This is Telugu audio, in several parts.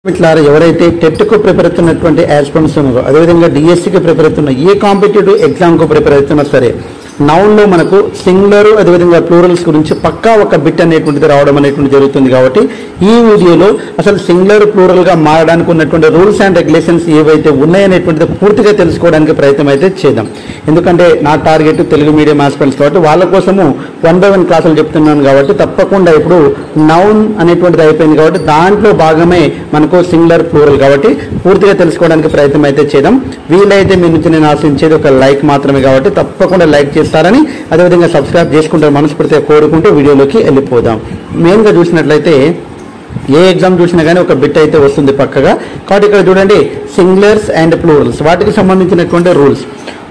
మిత్రులారా, ఎవరైతే టెట్కు ప్రిపేర్ అవుతున్నటువంటి యాస్పిరెంట్స్ ఉన్నారో, అదేవిధంగా డిఎస్సికి ప్రిపేర్ అవుతున్న ఏ కాంపిటేటివ్ ఎగ్జామ్కు ప్రిపేర్ అవుతున్నా సరే, నౌన్లో మనకు సింగులర్ అదేవిధంగా ప్లూరల్స్ గురించి పక్కా ఒక బిట్ అనేటువంటిది రావడం అనేటువంటి జరుగుతుంది. కాబట్టి ఈ వీడియోలో అసలు సింగులర్ ప్లూరల్గా మారడానికి ఉన్నటువంటి రూల్స్ అండ్ రెగ్యులేషన్స్ ఏవైతే ఉన్నాయనేటువంటిది పూర్తిగా తెలుసుకోవడానికి ప్రయత్నం అయితే చేద్దాం. ఎందుకంటే నా టార్గెట్ తెలుగు మీడియం ఆస్పిరెంట్స్ కాబట్టి వాళ్ళ కోసము 1 by 1 క్లాసులు చెప్తున్నాను. కాబట్టి తప్పకుండా ఇప్పుడు నౌన్ అనేటువంటిది అయిపోయింది కాబట్టి దాంట్లో భాగమే మనకు సింగులర్ ప్లూరల్ కాబట్టి పూర్తిగా తెలుసుకోవడానికి ప్రయత్నం అయితే చేద్దాం. వీలైతే మీ నుంచి నేను ఆశించేది ఒక లైక్ మాత్రమే కాబట్టి తప్పకుండా లైక్ చేస్తారని, అదేవిధంగా సబ్స్క్రైబ్ చేసుకుంటారు మనస్ఫూర్తిగా కోరుకుంటూ వీడియోలోకి వెళ్ళిపోదాం. మెయిన్గా చూసినట్లయితే ఏ ఎగ్జామ్ చూసినా కానీ ఒక బిట్ అయితే వస్తుంది పక్కగా. కాబట్టి ఇక్కడ చూడండి, సింగులర్స్ అండ్ ప్లూరల్స్ వాటికి సంబంధించినటువంటి rules.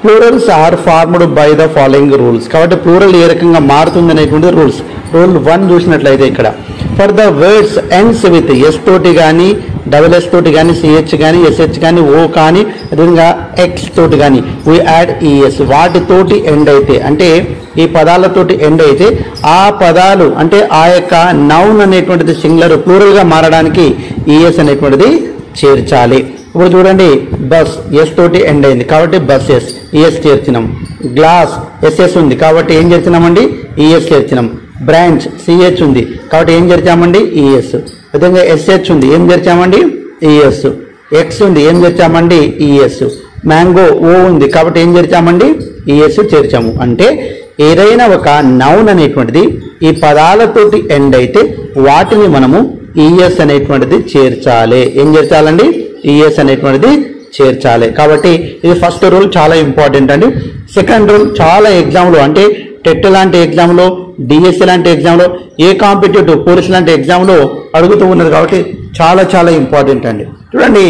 Plurals are formed by the following rules. కాబట్టి ప్లూరల్ ఏ రకంగా మారుతుంది అనేటువంటి రూల్స్. రూల్ 1 చూసినట్లయితే ఇక్కడ for the words ends with s తోటి కానీ, డబుల్ ఎస్ తోటి కానీ, సిహెచ్ కానీ, ఎస్హెచ్ కానీ, ఓ కానీ, అదేవిధంగా ఎక్స్ తోటి కానీ వీ యాడ్ ఈఎస్. వాటితోటి ఎండ్ అయితే, అంటే ఈ పదాలతోటి ఎండ్ అయితే ఆ పదాలు అంటే ఆ యొక్క నౌన్ అనేటువంటిది సింగులర్ ప్లూరల్గా మారడానికి ఈఎస్ అనేటువంటిది చేర్చాలి. ఇప్పుడు చూడండి, బస్ ఎస్ తోటి ఎండ్ అయింది కాబట్టి బస్సెస్ ఈఎస్ చేర్చినాం. గ్లాస్ ఎస్ఎస్ ఉంది కాబట్టి ఏం చేర్చినామండి, ఈఎస్ చేర్చినాం. బ్రాంచ్ సిహెచ్ ఉంది కాబట్టి ఏం చేర్చామండి, ఈఎస్. అదేవిధంగా ఎస్హెచ్ ఉంది, ఏం చేర్చామండి, ఈఎస్. ఎక్స్ ఉంది, ఏం చేర్చామండి, ఈఎస్. మ్యాంగో ఓ ఉంది కాబట్టి ఏం చేర్చామండి, ఈఎస్ చేర్చాము. అంటే ఏదైనా ఒక నౌన్ అనేటువంటిది ఈ పదాలతోటి ఎండ్ అయితే వాటిని మనము ఈఎస్ అనేటువంటిది చేర్చాలి. ఏం చేర్చాలండి, ఈఎస్ అనేటువంటిది చేర్చాలి. కాబట్టి ఇది ఫస్ట్ రూల్, చాలా ఇంపార్టెంట్ అండి. సెకండ్ రూల్ చాలా ఎగ్జామ్లో, అంటే టెట్ లాంటి ఎగ్జామ్లో, డిఎస్సి లాంటి ఎగ్జామ్లో, ఏ కాంపిటేటివ్ పోలీస్ లాంటి ఎగ్జామ్లో అడుగుతూ ఉన్నది కాబట్టి చాలా చాలా ఇంపార్టెంట్ అండి. చూడండి,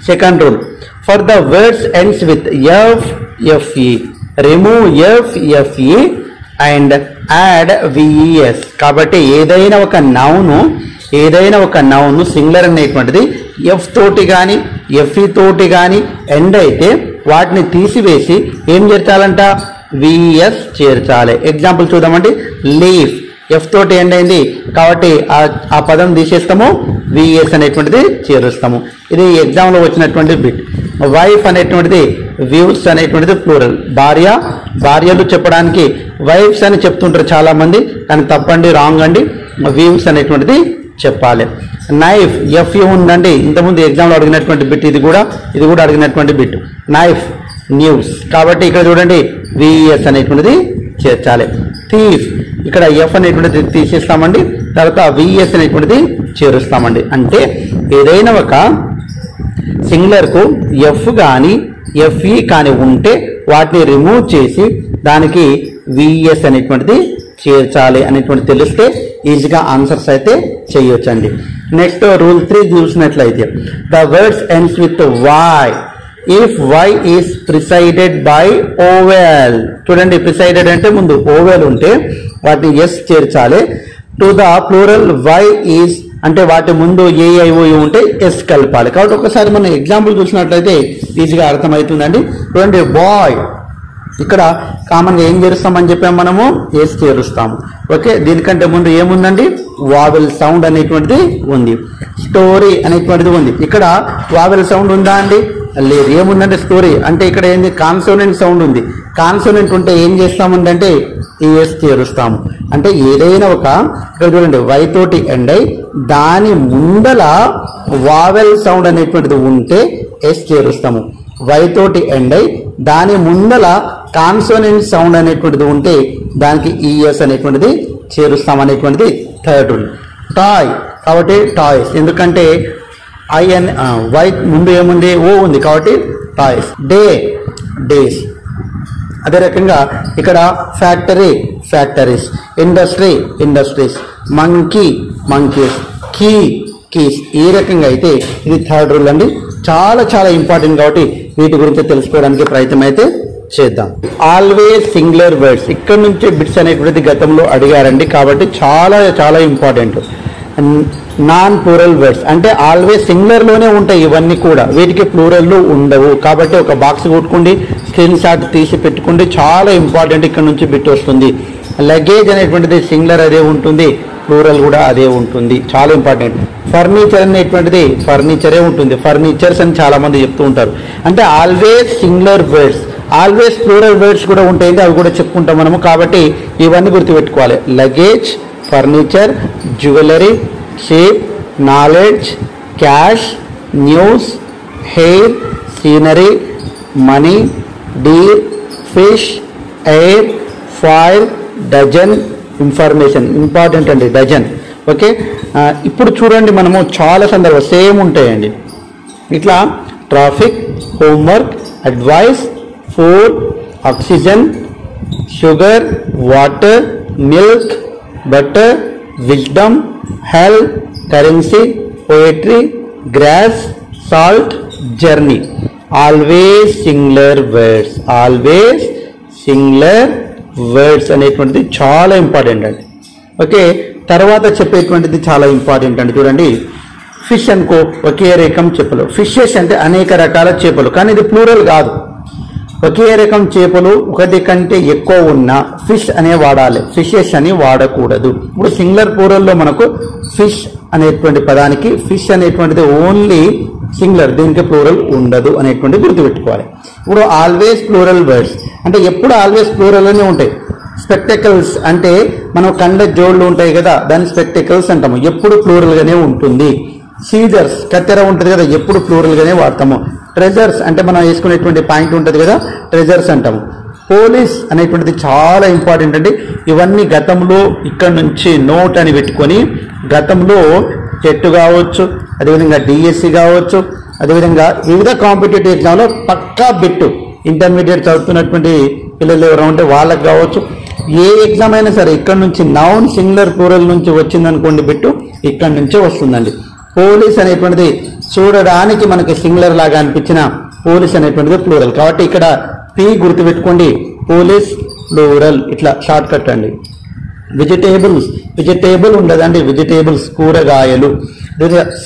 second rule for the words ends with FFE remove FFE and add VES. కాబట్టి ఏదైనా ఒక నౌను సింగులర్ అనేటువంటిది ఎఫ్ తోటి కానీ ఎఫ్ఈ తోటి కానీ ఎండ్ అయితే వాటిని తీసివేసి ఏం చేర్చాలంట, విఎస్ చేర్చాలి. ఎగ్జాంపుల్ చూద్దామండి, లీఫ్ ఎఫ్ తోటి ఎండ్ అయింది కాబట్టి ఆ పదం తీసేస్తాము, విఎస్ అనేటువంటిది చేరుస్తాము. ఇది ఎగ్జామ్లో వచ్చినటువంటి బిట్. వైఫ్ అనేటువంటిది వ్యూస్ అనేటువంటిది ప్లూరల్. భార్యలు చెప్పడానికి వైఫ్స్ అని చెప్తుంటారు చాలా మంది, కానీ తప్పండి, రాంగ్ అండి. వ్యూస్ అనేటువంటిది చెప్పాలి. నైఫ్ ఎఫ్యూ ఉందండి, ఇంతకుముందు ఎగ్జామ్లో అడిగినటువంటి బిట్, ఇది కూడా అడిగినటువంటి బిట్. నైఫ్ న్యూస్ కాబట్టి ఇక్కడ చూడండి విఎస్ అనేటువంటిది చేర్చాలి. థీఫ్ ఇక్కడ ఎఫ్ అనేటువంటిది తీసేస్తామండి, తర్వాత విఎస్ అనేటువంటిది చేరుస్తామండి. అంటే ఏదైనా ఒక సింగులర్కు ఎఫ్ కానీ ఎఫ్ఈ కానీ ఉంటే వాటిని రిమూవ్ చేసి దానికి విఎస్ అనేటువంటిది చేర్చాలి అనేటువంటి తెలిస్తే ఈజీగా ఆన్సర్స్ అయితే చేయొచ్చండి. నెక్స్ట్ రూల్ 3 చూసినట్లయితే the words ends with y if y is preceded by vowel. చూడండి, ప్రిసైడెడ్ అంటే ముందు ఓవెల్ ఉంటే వాటిని ఎస్ చేర్చాలి. To the plural y is అంటే వాటి ముందు ఏఐఓయు ఉంటే ఎస్ కలపాలి. కాబట్టి ఒకసారి మనం ఎగ్జాంపుల్ చూసినట్లయితే ఈజీగా అర్థమవుతుందండి. చూడండి, బాయ్ ఇక్కడ కామన్గా ఏం చేరుస్తామని చెప్పాము, మనము ఎస్ చేరుస్తాము. ఓకే, దీనికంటే ముందు ఏముందండి, వావెల్ సౌండ్ అనేటువంటిది ఉంది. స్టోరీ అనేటువంటిది ఉంది. ఇక్కడ వావెల్ సౌండ్ ఉందా అండి, లేదు. ఏముందంటే స్టోరీ అంటే ఇక్కడ ఏంది, కాన్సోనెంట్ సౌండ్ ఉంది. కాన్సోనెంట్ ఉంటే ఏం చేస్తామంటే ఎస్ చేరుస్తాము. అంటే ఏదైనా ఒక, ఇక్కడ చూడండి, వై తోటి ఎండ్ అయి దాని ముందల వావెల్ సౌండ్ అనేటువంటిది ఉంటే ఎస్ చేరుస్తాము. వై తోటి ఎండ్ అయి దాని ముందల కాన్సోనెంట్ సౌండ్ అనేటువంటిది ఉంటే దానికి ఈఎస్ అనేటువంటిది చేరుస్తాం అనేటువంటిది థర్డ్ రూల్. టాయ్ కాబట్టి టాయ్స్, ఎందుకంటే వై ముందు ఏముంది, ఓ ఉంది కాబట్టి టాయ్స్. డేస్. అదే రకంగా ఇక్కడ ఫ్యాక్టరీస్, ఇండస్ట్రీస్, మంకీస్, కీస్. ఈ రకంగా అయితే ఇది థర్డ్ రూల్ అండి. చాలా చాలా ఇంపార్టెంట్ కాబట్టి వీటి గురించి తెలుసుకోవడానికి ప్రయత్నం అయితే చేద్దాం. ఆల్వేస్ సింగులర్ వర్డ్స్, ఇక్కడ నుంచి బిట్స్ అనేటువంటిది గతంలో అడిగారండి కాబట్టి చాలా చాలా ఇంపార్టెంట్. నాన్ ప్లూరల్ వర్డ్స్ అంటే ఆల్వేస్ సింగులర్లోనే ఉంటాయి ఇవన్నీ కూడా, వీటికి ప్లూరల్లో ఉండవు. కాబట్టి ఒక బాక్స్ కొట్టుకోండి, స్క్రీన్ షాట్ తీసి పెట్టుకోండి, చాలా ఇంపార్టెంట్. ఇక్కడ నుంచి బిట్ వస్తుంది. లగేజ్ అనేటువంటిది సింగులర్ అదే ఉంటుంది, ప్లూరల్ కూడా అదే ఉంటుంది. చాలా ఇంపార్టెంట్. ఫర్నిచర్ అనేటువంటిది ఫర్నిచరే ఉంటుంది. ఫర్నిచర్స్ అని చాలా మంది చెప్తూ ఉంటారు. అంటే always singular words, always plural words కూడా ఉంటాయి, అవి కూడా చెప్పుకుంటాం మనము. కాబట్టి ఇవన్నీ గుర్తుపెట్టుకోవాలి. Luggage, furniture, jewellery, shape, knowledge, cash, news, hair, scenery, money, deer, fish, air, foil, dozen, information. Important అండి డజన్. ఓకే, ఇప్పుడు చూడండి మనము చాలా సందర్భాలు సేమ్ ఉంటాయండి. ఇట్లా traffic, homework, advice, food, oxygen, sugar, water, milk, butter, wisdom, health, currency, poetry, grass, salt, journey. Always singular words, always singular words అనేటువంటిది చాలా ఇంపార్టెంట్ అండి. ఓకే, తర్వాత చెప్పేటువంటిది చాలా ఇంపార్టెంట్ అండి. చూడండి, ఫిష్ అనుకో, ఒకే రకం చేపలు. ఫిషెస్ అంటే అనేక రకాల చేపలు, కానీ ఇది ప్లూరల్ కాదు. ఒకే రకం చేపలు ఒకటి కంటే ఎక్కువ ఉన్న ఫిష్ అనే వాడాలి, ఫిషెస్ అని వాడకూడదు. ఇప్పుడు సింగులర్ ప్లూరల్లో మనకు ఫిష్ అనేటువంటి పదానికి ఫిష్ అనేటువంటిది ఓన్లీ సింగులర్, దీనికి ప్లూరల్ ఉండదు అనేటువంటి గుర్తుపెట్టుకోవాలి. ఇప్పుడు ఆల్వేస్ ప్లూరల్ వర్డ్స్ అంటే ఎప్పుడు ఆల్వేస్ ప్లూరల్ అనే ఉంటాయి. స్పెక్టకల్స్ అంటే మనం కళ్ళ జోళ్ళు ఉంటాయి కదా, దాన్ని స్పెక్టకల్స్ అంటాము, ఎప్పుడు ప్లూరల్ గానే ఉంటుంది. సీజర్స్, కత్తెర ఉంటుంది కదా, ఎప్పుడు ప్లూరల్ గానే వాడతాము. ట్రెజర్స్ అంటే మనం వేసుకునేటువంటి పాయింట్ ఉంటుంది కదా, ట్రెజర్స్ అంటాము. పోలీస్ అనేటువంటిది చాలా ఇంపార్టెంట్ అండి. ఇవన్నీ గతంలో ఇక్కడ నుంచి నోట్ అని పెట్టుకొని, గతంలో చెట్టు కావచ్చు, అదేవిధంగా డిఎస్సి కావచ్చు, అదేవిధంగా వివిధ కాంపిటేటివ్ ఎగ్జామ్లో పక్కా బిట్టు. ఇంటర్మీడియట్ చదువుతున్నటువంటి పిల్లలు ఎవరైనా ఉంటే వాళ్ళకి కావచ్చు, ఏ ఎగ్జామ్ అయినా సరే ఇక్కడ నుంచి నౌన్ సింగులర్ ప్లూరల్ నుంచి వచ్చిందనుకోండి బిట్టు, ఇక్కడ నుంచే వస్తుందండి. పోలీస్ అనేటువంటిది చూడడానికి మనకి సింగులర్ లాగా అనిపించిన పోలీస్ అనేటువంటిది ప్లూరల్, కాబట్టి ఇక్కడ పి గుర్తుపెట్టుకోండి, పోలీస్ ప్లూరల్. ఇట్లా షార్ట్ కట్ అండి. వెజిటేబుల్స్, వెజిటేబుల్ ఉండదండి, వెజిటేబుల్స్ కూరగాయలు.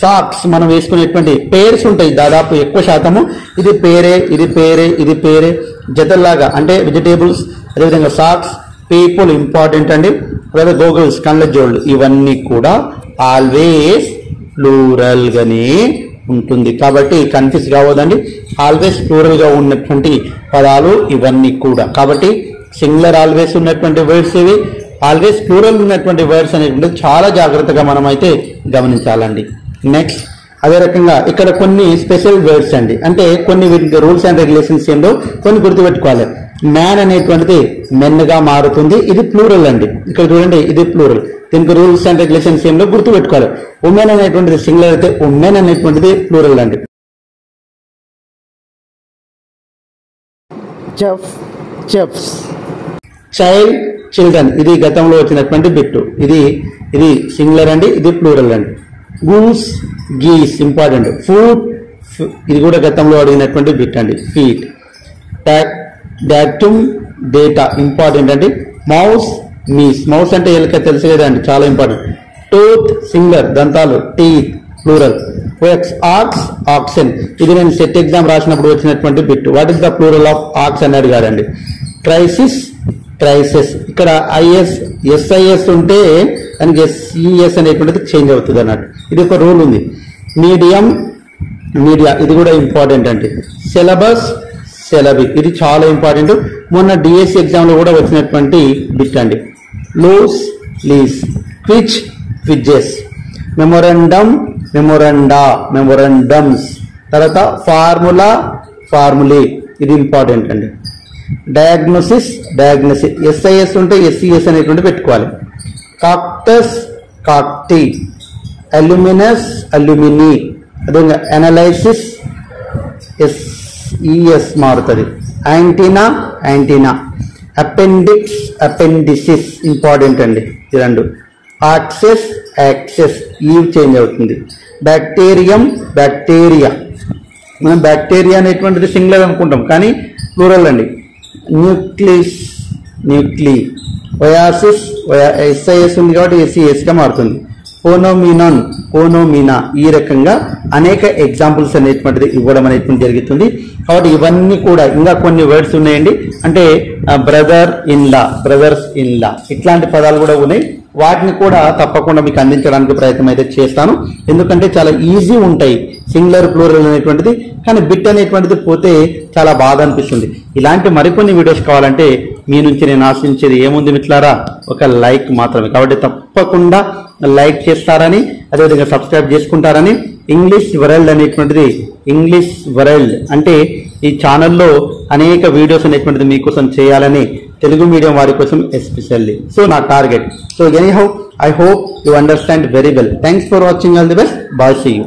సాక్స్ మనం వేసుకునేటువంటి పేర్స్ ఉంటాయి దాదాపు ఎక్కువ శాతము, ఇది పేరే, ఇది పేరే, ఇది పేరే, జతల్లాగా అంటే వెజిటేబుల్స్. అదేవిధంగా సాక్స్, పీపుల్ ఇంపార్టెంట్ అండి. లేదా గోగుల్స్, కళ్ళ జోళ్ళు, ఇవన్నీ కూడా ఆల్వేస్ ప్లూరల్ గానే ఉంటుంది. కాబట్టి కన్ఫ్యూజ్ కావద్దండి, ఆల్వేస్ ప్లూరల్ గా ఉన్నటువంటి పదాలు ఇవన్నీ కూడా. కాబట్టి సింగులర్ ఆల్వేస్ ఉన్నటువంటి వర్డ్స్ ఇవి, ఆల్వేస్ ప్లూరల్ ఉన్నటువంటి వర్డ్స్ అనేటువంటి చాలా జాగ్రత్తగా మనం అయితే గమనించాలండి. నెక్స్ట్ అదే రకంగా ఇక్కడ కొన్ని స్పెషల్ వర్డ్స్ అండి, అంటే కొన్ని వీటికి రూల్స్ అండ్ రెగ్యులేషన్స్ ఏందో కొన్ని గుర్తుపెట్టుకోవాలి. మ్యాన్ అనేటువంటిది మెన్ గా మారుతుంది, ఇది ప్లూరల్ అండి. ఇక్కడ చూడండి, ఇది ప్లూరల్, దీనికి రూల్స్ అండ్ రెగ్యులేషన్స్ ఏందో గుర్తుపెట్టుకోవాలి. ఉమెన్ అనేటువంటిది సింగులర్ అయితే ఉమెన్ అనేటువంటిది ప్లూరల్ అండి. Chef, chefs. చైల్డ్, చిల్డ్రన్, ఇది గతంలో వచ్చినటువంటి బిట్టు, ఇది సింగులర్ అండి, ఇది ప్లూరల్ అండి. Goose, గీస్ important. ఫుడ్, ఇది కూడా గతంలో అడిగినటువంటి బిట్ అండి. ఫీట్. డాక్టమ్, డేటా ఇంపార్టెంట్ అండి. మౌస్, మీస్, మౌస్ అంటే ఎలుక తెలుసు కదా అండి, చాలా ఇంపార్టెంట్. టూత్ సింగులర్, దంతాలు. Teeth plural. ఆక్స్, ఆక్సెన్, ఇది నేను సెట్ ఎగ్జామ్ రాసినప్పుడు వచ్చినటువంటి bit. What is the plural of ox అని అడిగారండి. క్రైసిస్, క్రైసిస్, ఇక్కడ ఐఎస్ ఎస్ఐఎస్ ఉంటే దానికి ఎస్ఈఎస్ అనేటువంటిది చేంజ్ అవుతుంది అన్నట్టు, ఇది ఒక రూల్ ఉంది. మీడియం, మీడియా, ఇది కూడా ఇంపార్టెంట్ అండి. సిలబస్, సెలబి, ఇది చాలా ఇంపార్టెంట్, మొన్న డిఎస్సి ఎగ్జామ్ లో కూడా వచ్చినటువంటి బిట్ అండి. Louse, lice. Quiz, quizzes. Memorandum, memoranda, memorandums. తర్వాత ఫార్ములా, ఫార్ములే, ఇది ఇంపార్టెంట్ అండి. డయాగ్నోసిస్, డయాగ్నోసిస్, ఎస్ఐఎస్ ఉంటే ఎస్ఈఎస్ అనేటువంటి పెట్టుకోవాలి. Cactus, cacti. Alumnus, alumni. అదేవిధంగా అనాలైసిస్, ఎస్ఈఎస్ మారుతుంది. Antenna, antenna. Appendix, appendices important అండి ఈ రెండు. యాక్సెస్, యాక్సెస్, ఈ చేంజ్ అవుతుంది. Bacterium, bacteria. మనం బ్యాక్టీరియా అనేటువంటిది సింగులర్ అనుకుంటాం కానీ ప్లూరల్ అండి. Nucleus, nuclei. వయాసిస్, ఎస్ఐఎస్ ఉంది కాబట్టి ఎస్ఈఎస్ గా మారుతుంది. ఫోనోమినాన్, ఫోనోమినా. ఈ రకంగా అనేక ఎగ్జాంపుల్స్ అనేటువంటిది ఇవ్వడం అనేటువంటి జరుగుతుంది. కాబట్టి ఇవన్నీ కూడా ఇంకా కొన్ని వర్డ్స్ ఉన్నాయండి, అంటే brother in law, brothers in law, ఇట్లాంటి పదాలు కూడా ఉన్నాయి. వాటిని కూడా తప్పకుండా మీకు అందించడానికి ప్రయత్నం అయితే చేస్తాను. ఎందుకంటే చాలా ఈజీ ఉంటాయి సింగులర్ ప్లూరల్ అనేటువంటిది, కానీ బిట్ అనేటువంటిది పోతే చాలా బాధ అనిపిస్తుంది. ఇలాంటి మరికొన్ని వీడియోస్ కావాలంటే మీ నుంచి నేను ఆశించేది ఏముంది మిత్రులారా, ఒక లైక్ మాత్రమే. కాబట్టి తప్పకుండా లైక్ చేస్తారని, అదేవిధంగా సబ్స్క్రైబ్ చేసుకుంటారని. ఇంగ్లీష్ వరల్డ్ అనేటువంటిది, ఇంగ్లీష్ వరల్డ్ అంటే ఈ ఛానల్లో అనేక వీడియోస్ అనేటువంటిది మీకోసం చేయాలని, తెలుగు మీడియం వారి కోసం ఎస్పెషల్లీ. సో నా target. So anyhow, I hope you understand very well. Thanks for watching. All the best. Bye. See you.